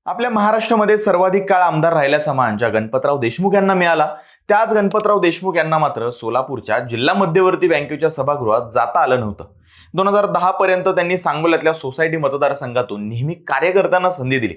आपल्या महाराष्ट्रामध्ये सर्वाधिक काळ आमदार राहिल्याचा मान ज्या गणपतराव देशमुख यांना मिळाला, त्याच गणपतराव देशमुख यांना मात्र सोलापूरच्या जिल्हा मध्यवर्ती बँकेच्या सभागृहात जाता आलं नव्हतं. 2010 पर्यंत त्यांनी सांगोल्यातल्या सोसायटी मतदारसंघातून नेहमी कार्यकर्त्यांना संधी दिली.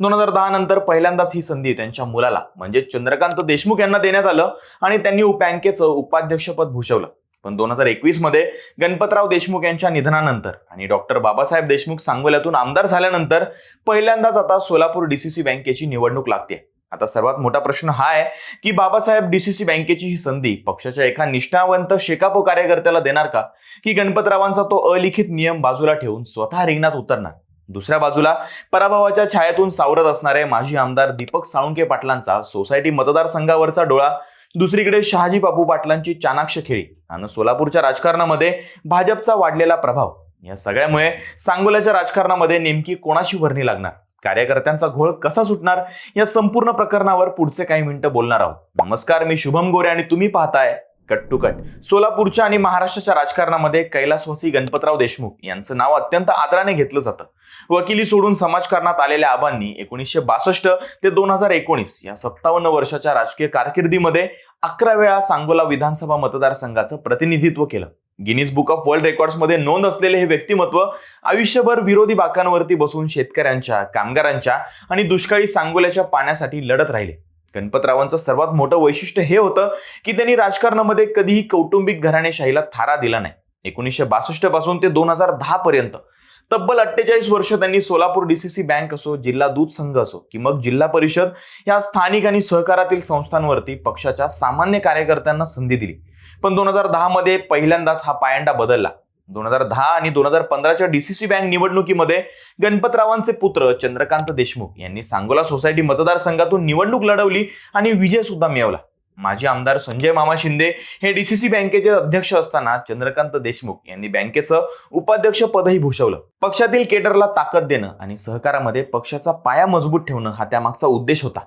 2010 नंतर पहिल्यांदाच ही संधी त्यांच्या मुलाला म्हणजे चंद्रकांत देशमुख यांना देण्यात आलं आणि त्यांनी बँकेचं उपाध्यक्षपद भूषवलं. पण 2021 मध्ये गणपतराव देशमुख यांच्या निधनानंतर आणि डॉक्टर बाबासाहेब देशमुख सांगोल्यातून आमदार झाल्यानंतर पहिल्यांदाच आता सोलापूर डीसीसी बँकेची निवडणूक लागते. आता सर्वात मोठा प्रश्न हा आहे की बाबासाहेब डीसीसी बँकेची ही संधी पक्षाच्या एका निष्ठावंत शेकापो कार्यकर्त्याला देणार का, की गणपतरावांचा तो अलिखित नियम बाजूला ठेवून स्वतः रिंगणात उतरणार? दुसऱ्या बाजूला पराभवाच्या छायेतून सावरत असणारे माजी आमदार दीपक साळुंखे पाटलांचा सोसायटी मतदारसंघावरचा डोळा, दुसरीकडे शहाजी बापू पाटलांची चाणाक्ष खेळी आणि सोलापूरच्या राजकारणामध्ये भाजपचा वाढलेला प्रभाव, या सगळ्यामुळे सांगोल्याच्या राजकारणामध्ये नेमकी कोणाची वर्णी लागणार, कार्यकर्त्यांचा घोळ कसा सुटणार, या संपूर्ण प्रकरणावर पुढचे काही मिनिटं बोलणार आहोत. नमस्कार, मी शुभम गोरे आणि तुम्ही पाहताय कट टू कट. सोलापूरच्या आणि महाराष्ट्राच्या राजकारणामध्ये कैलासवासी गणपतराव देशमुख यांचं नाव अत्यंत आदराने घेतलं जातं. वकिली सोडून समाजकारणात आलेल्या आबांनी 1962 ते 2019 या 57 वर्षाच्या राजकीय कारकिर्दीमध्ये 11 वेळा सांगोला विधानसभा मतदारसंघाचं प्रतिनिधित्व केलं. Guinness book of world records मध्ये नोंद असलेले हे व्यक्तिमत्व आयुष्यभर विरोधी बाकांवरती बसून शेतकऱ्यांच्या, कामगारांच्या आणि दुष्काळी सांगोल्याच्या पाण्यासाठी लढत राहिले. गणपतरावांचं सर्वात मोठं वैशिष्ट्य हे होतं की त्यांनी राजकारणामध्ये कधीही कौटुंबिक घराणेशाहीला थारा दिला नाही. 1962 पासून ते 2010 पर्यंत तब्बल 48 वर्ष त्यांनी सोलापूर डीसीसी बँक असो, जिल्हा दूध संघ असो की मग जिल्हा परिषद या स्थानिक आणि सहकारातील संस्थांवरती पक्षाच्या सामान्य कार्यकर्त्यांना संधी दिली. पण 2010 मध्ये पहिल्यांदाच हा पायंडा बदलला. 2010 आणि 2015च्या डीसीसी बँक निवडणुकीमध्ये गणपतरावांचे पुत्र चंद्रकांत देशमुख यांनी सांगोला सोसायटी मतदारसंघातून निवडणूक लढवली आणि विजय सुद्धा मिळवला. माजी आमदार संजय मामा शिंदे हे डीसीसी बँकेचे अध्यक्ष असताना चंद्रकांत देशमुख यांनी बँकेचं उपाध्यक्ष पदही भूषवलं. पक्षातील केडरला ताकद देणं आणि सहकारामध्ये पक्षाचा पाया मजबूत ठेवणं हा त्यामागचा उद्देश होता.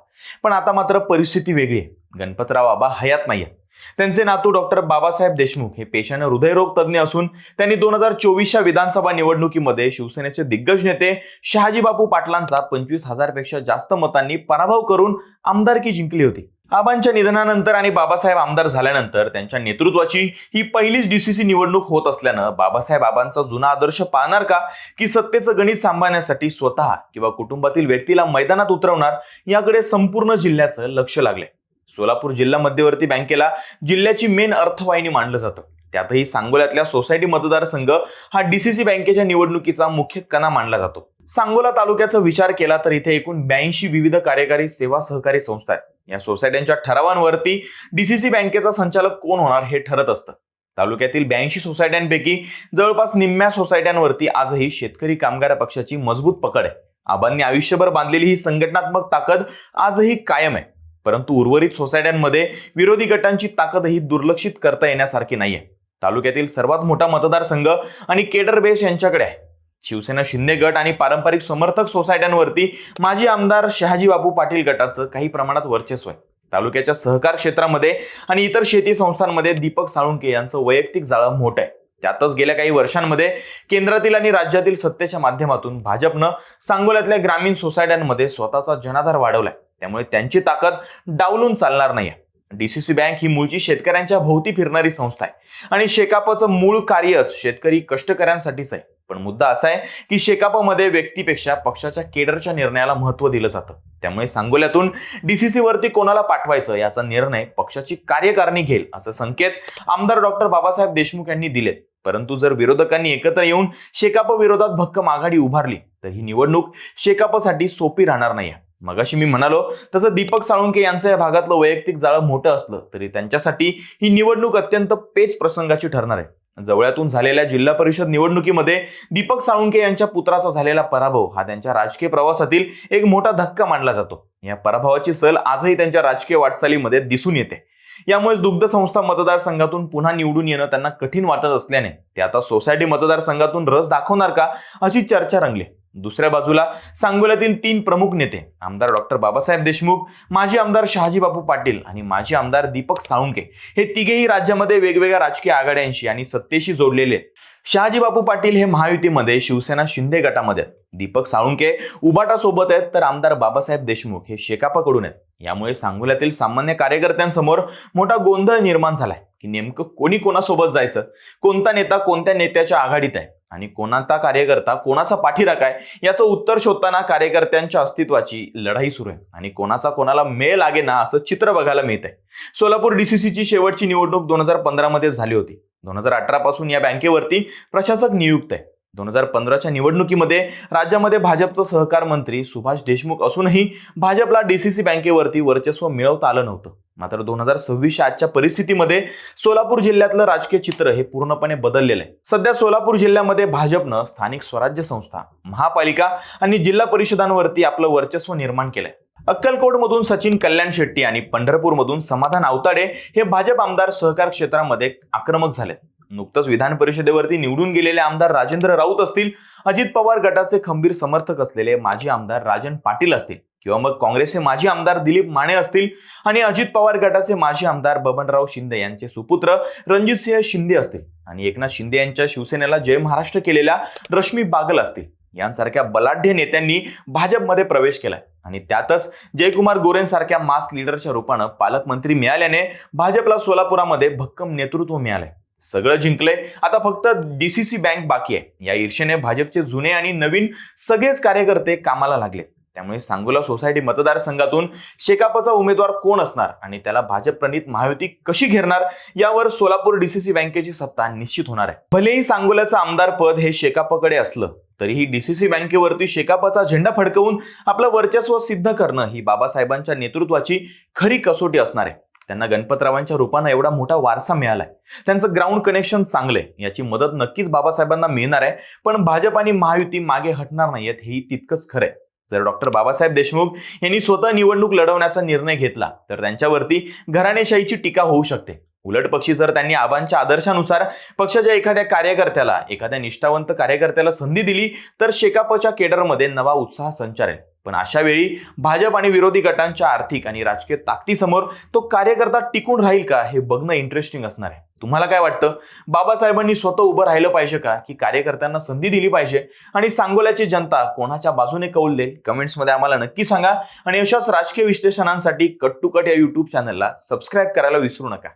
पण आता मात्र परिस्थिती वेगळी आहे. गणपतराव आबा हयात नाहीये. त्यांचे नातू डॉक्टर बाबासाहेब देशमुख हे पेशाने हृदयरोग तज्ज्ञ असून त्यांनी 2024च्या विधानसभा निवडणुकीमध्ये शिवसेनेचे दिग्गज नेते शहाजी बापू पाटलांचा 25,000 पेक्षा जास्त मतांनी पराभव करून आमदारकी जिंकली होती. आबांच्या निधनानंतर आणि बाबासाहेब आमदार झाल्यानंतर त्यांच्या नेतृत्वाची ही पहिलीच डीसीसी निवडणूक होत असल्यानं बाबासाहेब आबांचा जुना आदर्श पाळणार का, की सत्तेचं गणित सांभाळण्यासाठी स्वतः किंवा कुटुंबातील व्यक्तीला मैदानात उतरवणार, याकडे संपूर्ण जिल्ह्याचं लक्ष लागले. सोलापूर जिल्हा मध्यवर्ती बँकेला जिल्ह्याची मेन अर्थवाहिनी मानलं जातं. त्यातही सांगोल्यातल्या सोसायटी मतदारसंघ हा डीसीसी बँकेच्या निवडणुकीचा मुख्य कणा मानला जातो. सांगोला तालुक्याचा विचार केला तर इथे एकूण 82 विविध कार्यकारी सेवा सहकारी संस्था आहेत. या सोसायट्यांच्या ठरावांवरती डीसीसी बँकेचा संचालक कोण होणार हे ठरत असतं. तालुक्यातील 82 सोसायट्यांपैकी जवळपास निम्म्या सोसायट्यांवरती आजही शेतकरी कामगार पक्षाची मजबूत पकड आहे. आबांनी आयुष्यभर बांधलेली ही संघटनात्मक ताकद आजही कायम आहे. परंतु उर्वरित सोसायट्यांमध्ये विरोधी गटांची ताकदही दुर्लक्षित करता येण्यासारखी नाहीये. तालुक्यातील सर्वात मोठा मतदारसंघ आणि केडर बेस यांच्याकडे आहे. शिवसेना शिंदे गट आणि पारंपरिक समर्थक सोसायट्यांवरती माजी आमदार शहाजी बापू पाटील गटाचं काही प्रमाणात वर्चस्व आहे. तालुक्याच्या सहकार क्षेत्रामध्ये आणि इतर शेती संस्थांमध्ये दीपक साळुंखे यांचं वैयक्तिक जाळं मोठं आहे. त्यातच गेल्या काही वर्षांमध्ये केंद्रातील आणि राज्यातील सत्तेच्या माध्यमातून भाजपनं सांगोल्यातल्या ग्रामीण सोसायट्यांमध्ये स्वतःचा जनाधार वाढवलाय. त्यामुळे त्यांची ताकद डावलून चालणार नाहीये. डीसीसी बँक ही मूळची शेतकऱ्यांच्या भोवती फिरणारी संस्था आहे आणि शेकापचं मूळ कार्यच शेतकरी कष्टकऱ्यांसाठीच आहे. पण मुद्दा असा आहे की शेकापमध्ये व्यक्तीपेक्षा पक्षाच्या केडरच्या निर्णयाला महत्त्व दिलं जातं. त्यामुळे सांगोल्यातून डीसीसी वरती कोणाला पाठवायचं याचा निर्णय पक्षाची कार्यकारिणी घेईल, असं संकेत आमदार डॉक्टर बाबासाहेब देशमुख यांनी दिलेत. परंतु जर विरोधकांनी एकत्र येऊन शेकाप विरोधात भक्कम आघाडी उभारली तर ही निवडणूक शेकापसाठी सोपी राहणार नाही. मगाशी मी म्हणालो तसं दीपक साळुंखे यांचं या भागातलं वैयक्तिक जाळं मोठं असलं तरी त्यांच्यासाठी ही निवडणूक अत्यंत पेच प्रसंगाची ठरणार आहे. जवळ्यातून झालेल्या जिल्हा परिषद निवडणुकीमध्ये दीपक साळुंखे यांच्या पुत्राचा झालेला पराभव हा त्यांच्या राजकीय प्रवासातील एक मोठा धक्का मानला जातो. या पराभवाची सल आजही त्यांच्या राजकीय वाटचालीमध्ये दिसून येते. यामुळे दुग्ध संस्था मतदारसंघातून पुन्हा निवडून येणं त्यांना कठीण वाटत असल्याने ते आता सोसायटी मतदारसंघातून रस दाखवणार का, अशी चर्चा रंगली. दुसऱ्या बाजूला सांगोल्यातील 3 प्रमुख नेते आमदार डॉक्टर बाबासाहेब देशमुख, माजी आमदार शहाजी बापू पाटील आणि माजी आमदार दीपक साळुंके हे तिघेही राज्यामध्ये वेगवेगळ्या राजकीय आघाड्यांशी आणि सत्तेशी जोडलेले आहेत. शहाजी बापू पाटील हे महायुतीमध्ये शिवसेना शिंदे गटामध्ये आहेत. दीपक साळुंके उबाटा सोबत आहेत, तर आमदार बाबासाहेब देशमुख हे शेकापकडून आहेत. यामुळे सांगोल्यातील सामान्य कार्यकर्त्यांसमोर मोठा गोंधळ निर्माण झालाय की नेमकं कोणी कोणासोबत जायचं, कोणता नेता कोणत्या नेत्याच्या आघाडीत आहे आणि कोणाचा कार्यकर्ता कोणाचा पाठीराखा आहे याचं उत्तर शोधताना कार्यकर्त्यांच्या अस्तित्वाची लढाई सुरू आहे आणि कोणाचा कोणाला मेळ लागेना असं चित्र बघायला मिळत आहे. सोलापूर डीसीसीची शेवटची निवडणूक 2015 मध्ये झाली होती. 2018 पासून या बँकेवरती प्रशासक नियुक्त आहे. 2015च्या निवडणुकीमध्ये राज्यामध्ये भाजपचं सहकार मंत्री सुभाष देशमुख असूनही भाजपला डीसीसी बँकेवरती वर्चस्व मिळवता आलं नव्हतं. मात्र 2026च्या आजच्या परिस्थितीमध्ये सोलापूर जिल्ह्यातलं राजकीय चित्र हे पूर्णपणे बदललेलं आहे. सध्या सोलापूर जिल्ह्यामध्ये भाजपनं स्थानिक स्वराज्य संस्था, महापालिका आणि जिल्हा परिषदांवरती आपलं वर्चस्व निर्माण केलंय. अक्कलकोटमधून सचिन कल्याण शेट्टी आणि पंढरपूरमधून समाधान आवताडे हे भाजप आमदार सहकार क्षेत्रामध्ये आक्रमक झालेत. नुकतंच विधान परिषदेवरती निवडून गेलेले आमदार राजेंद्र राऊत असतील, अजित पवार गटाचे खंबीर समर्थक असलेले माजी आमदार राजन पाटील असतील किंवा मग काँग्रेसचे माजी आमदार दिलीप माने असतील आणि अजित पवार गटाचे माजी आमदार बबनराव शिंदे यांचे सुपुत्र रणजितसिंह शिंदे असतील आणि एकनाथ शिंदे यांच्या शिवसेनेला जय महाराष्ट्र केलेल्या रश्मी बागल असतील, यांसारख्या बलाढ्य नेत्यांनी भाजपमध्ये प्रवेश केलाय आणि त्यातच जयकुमार गोरेंसारख्या मास लीडरच्या रूपानं पालकमंत्री मिळाल्याने भाजपला सोलापुरामध्ये भक्कम नेतृत्व मिळालंय. सगळं जिंकलंय, आता फक्त डीसीसी बँक बाकी आहे. या ईर्षेने भाजपचे जुने आणि नवीन सगळेच कार्यकर्ते कामाला लागले. त्यामुळे सांगोला सोसायटी मतदारसंघातून शेकापचा उमेदवार कोण असणार आणि त्याला भाजप प्रणित महायुती कशी घेरणार यावर सोलापूर डीसीसी बँकेची सत्ता निश्चित होणार आहे. भलेही सांगोल्याचं आमदार पद हे शेकापकडे असलं तरीही डीसीसी बँकेवरती शेकापचा झेंडा फडकवून आपलं वर्चस्व सिद्ध करणं ही बाबासाहेबांच्या नेतृत्वाची खरी कसोटी असणार आहे. त्यांना गणपतरावांच्या रूपानं एवढा मोठा वारसा मिळालाय, त्यांचं ग्राउंड कनेक्शन चांगलंय, याची मदत नक्कीच बाबासाहेबांना मिळणार आहे. पण भाजप आणि महायुती मागे हटणार नाहीयेत हेही तितकंच खरंय. जर डॉक्टर बाबासाहेब देशमुख यांनी स्वतः निवडणूक लढवण्याचा निर्णय घेतला तर त्यांच्यावरती घराणेशाहीची टीका होऊ शकते. उलट पक्षी जर त्यांनी आबांच्या आदर्शानुसार पक्षाच्या एखाद्या कार्यकर्त्याला, एखाद्या निष्ठावंत कार्यकर्त्याला संधी दिली तर शेकापच्या केडरमध्ये नवा उत्साह संचारेल. पण अशा वेळी भाजप आणि विरोधी गटांच्या आर्थिक आणि राजकीय ताकदीसमोर तो कार्यकर्ता टिकून राहील का हे बघणं इंटरेस्टिंग असणार आहे. तुम्हाला काय वाटतं? बाबासाहेबांनी स्वतः उभं राहिलं पाहिजे का की कार्यकर्त्यांना संधी दिली पाहिजे? आणि सांगोल्याची जनता कोणाच्या बाजूने कौल देईल? कमेंट्समध्ये आम्हाला नक्की सांगा आणि अशाच राजकीय विश्लेषणांसाठी कट टू कट या YouTube चॅनलला सबस्क्राईब करायला विसरू नका.